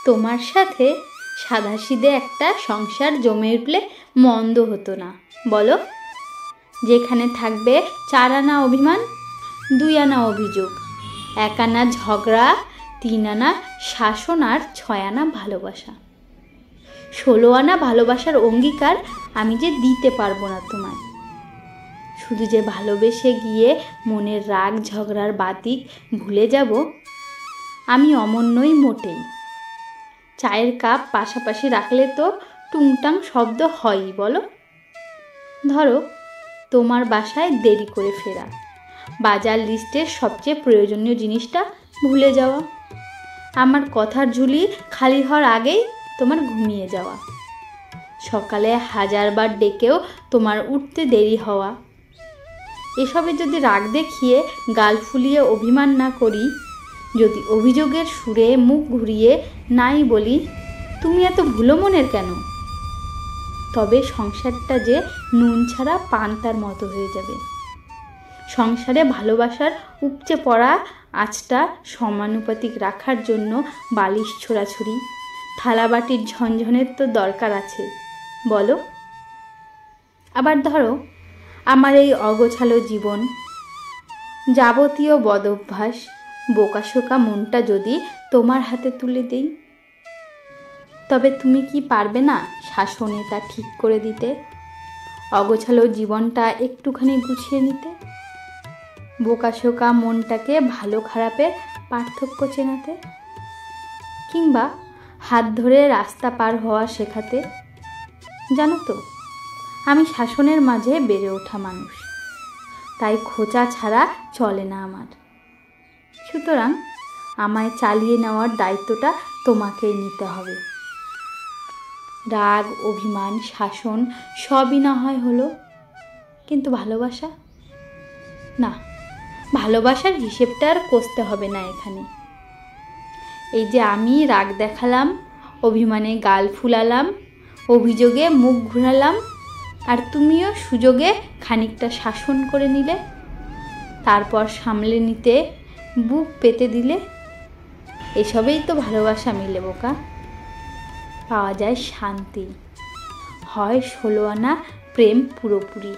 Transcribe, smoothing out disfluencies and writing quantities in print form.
তোমার সাথে সাধাসিধে একটা সংসার জমে উঠলে মন্দ হতো না, বলো? যেখানে থাকবে 4 আনা অভিমান, 2 আনা অভিযোগ, 1 আনা ঝগড়া, 3 আনা শাসন আর 6 আনা ভালোবাসা। 16 আনা ভালোবাসার অঙ্গীকার আমি যে দিতে পারবো না তোমায়। শুধু যে ভালোবেসে গিয়ে মনের রাগ ঝগড়ার বাতিক ভুলে যাব, আমি অমন নই মোটেই। চায়ের কাপ পাশাপাশি রাখলে তো টুংটাং শব্দ হয়ই, বলো? ধরো তোমার বাসায় দেরি করে ফেরা, বাজার লিস্টের সবচেয়ে প্রয়োজনীয় জিনিসটা ভুলে যাওয়া, আমার কথার ঝুলি খালি হওয়ার আগেই তোমার ঘুমিয়ে যাওয়া, সকালে 1000 বার ডেকেও তোমার উঠতে দেরি হওয়া। এসবে যদি রাগ দেখিয়ে গাল ফুলিয়ে অভিমান না করি, যদি অভিযোগের সুরে মুখ ঘুরিয়ে নাই বলি তুমি এত ভুলো মনের কেন, তবে সংসারটা যে নুন ছাড়া পান্তার মতো হয়ে যাবে। সংসারে ভালোবাসার উপচে পড়া আঁচটা সমানুপাতিক রাখার জন্য বালিশ ছোড়াছুড়ি, থালাবাটির ঝনঝনের তো দরকার আছে, বলো? আবার ধরো আমার এই অগোছালো জীবন, যাবতীয় বদভ্যাস, বোকাশোকা মনটা যদি তোমার হাতে তুলে দিই, তবে তুমি কি পারবে না শাসনে তা ঠিক করে দিতে, অগোছালো জীবনটা একটুখানি গুছিয়ে নিতে, বোকাশোকা মনটাকে ভালো খারাপের পার্থক্য চেনাতে, কিংবা হাত ধরে রাস্তা পার হওয়া শেখাতে? জানো তো, আমি শাসনের মাঝে বেড়ে ওঠা মানুষ, তাই খোঁচা ছাড়া চলে না আমার। সুতরাং আমায় চালিয়ে নেওয়ার দায়িত্বটা তোমাকেই নিতে হবে। রাগ অভিমান শাসন সবই না হয় হলো, কিন্তু ভালোবাসা না, ভালোবাসার হিসেবটা আর কষতে হবে না এখানে। এই যে আমি রাগ দেখালাম, অভিমানে গাল ফুলালাম, অভিযোগে মুখ ঘুরালাম, আর তুমিও সুযোগে খানিকটা শাসন করে নিলে, তারপর সামলে নিতে বুক পেতে দিলে, এসবেই তো ভালোবাসা মিলে বোকা। পাওয়া যায় শান্তি, হয় 16 আনা প্রেম পুরোপুরি।